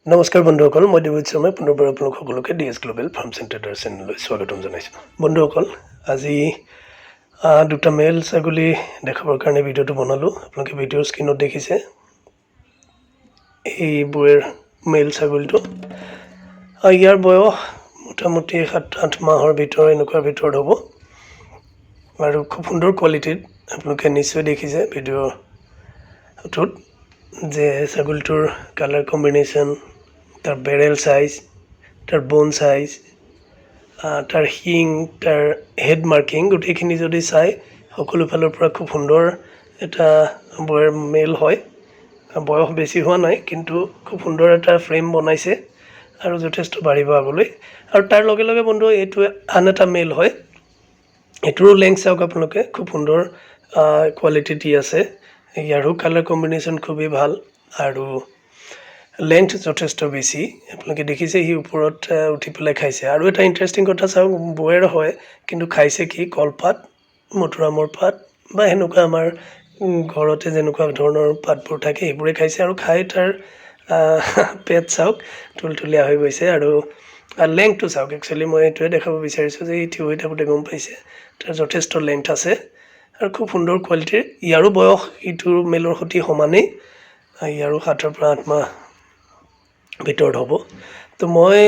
নমস্কাৰ বন্ধুসকল, মই দেৱজিৎ শৰ্মাই পুনৰবাৰ আপোনালোক সকলোকে DS global farms and traders চেনেললৈ স্বাগতম জনাইছোঁ। বন্ধুসকল, আজি দুটা মেল ছাগলী দেখাবৰ কাৰণে ভিডিঅ'টো বনালোঁ। আপোনালোকে ভিডিঅ'ৰ স্ক্ৰীণত দেখিছে এইবোৰৰ মেল ছাগলীটো। ইয়াৰ বয়স মোটামুটি 7-8 মাহৰ এনেকুৱাৰ ভিতৰত হ'ব আৰু খুব সুন্দৰ কোৱালিটিত। আপোনালোকে নিশ্চয় দেখিছে ভিডিঅ'টোত যে ছাগলীটোৰ কালাৰ কম্বিনেশ্যন, তাৰ বেৰেল চাইজ, তাৰ বন চাইজ, তাৰ শিং, তাৰ হেড মাৰ্কিং, গোটেইখিনি যদি চাই সকলো ফালৰ পৰা খুব সুন্দৰ এটা বয়ৰ মেল হয়। বয়স বেছি হোৱা নাই, কিন্তু খুব সুন্দৰ এটা ফ্ৰেম বনাইছে আৰু যথেষ্ট বাঢ়িব আগলৈ। আৰু তাৰ লগে লগে বন্ধু এইটো আন এটা মেল হয়। এইটোৰো লেংথ চাওক আপোনালোকে, খুব সুন্দৰ কোৱালিটি দি আছে। ইয়াৰো কালাৰ কম্বিনেশ্যন খুবেই ভাল আৰু লেংথ যথেষ্ট বেছি। আপোনালোকে দেখিছে সি ওপৰত উঠি পেলাই খাইছে। আৰু এটা ইণ্টাৰেষ্টিং কথা চাওক, বয়েৰ হয় কিন্তু খাইছে কি? কলপাত, মধুৰামৰ পাত বা সেনেকুৱা আমাৰ ঘৰতে যেনেকুৱা ধৰণৰ পাতবোৰ থাকে সেইবোৰে খাইছে। আৰু খাই তাৰ পেট চাওক তুলতুলীয়া হৈ গৈছে। আৰু লেংথটো চাওক, একচুৱেলি মই এইটোৱে দেখাব বিচাৰিছোঁ যে ই থিয় হৈ থাকোঁতে গম পাইছে তাৰ যথেষ্ট লেংথ আছে আৰু খুব সুন্দৰ কোৱালিটিৰ। ইয়াৰো বয়স ইটোৰ মেলৰ সৈতে সমানেই, ইয়াৰো 7 পৰা 8 মাহ ভিতৰত হ'ব। তো মই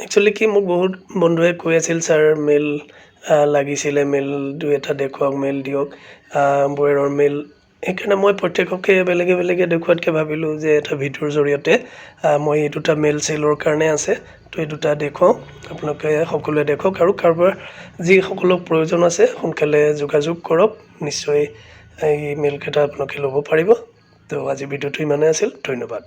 একচুৱেলি কি, মোক বহুত বন্ধুৱে কৈ আছিল ছাৰ মেল লাগিছিলে, মেল 2-এটা দেখুৱাওক, মেল দিয়ক বয়েৰৰ মেল। সেইকাৰণে মই প্ৰত্যেককে বেলেগে বেলেগে দেখুৱাতকৈ ভাবিলোঁ যে এটা ভিডিঅ'ৰ জৰিয়তে মই এই দুটা মেল চেলৰ কাৰণে আছে, তো এই দুটা দেখুৱাওঁ, আপোনালোকে সকলোৱে দেখক। আৰু কাৰোবাৰ যিসকলক প্ৰয়োজন আছে সোনকালে যোগাযোগ কৰক, নিশ্চয় এই মেলকেইটা আপোনালোকে ল'ব পাৰিব। তো আজি ভিডিঅ'টো ইমানেই আছিল, ধন্যবাদ।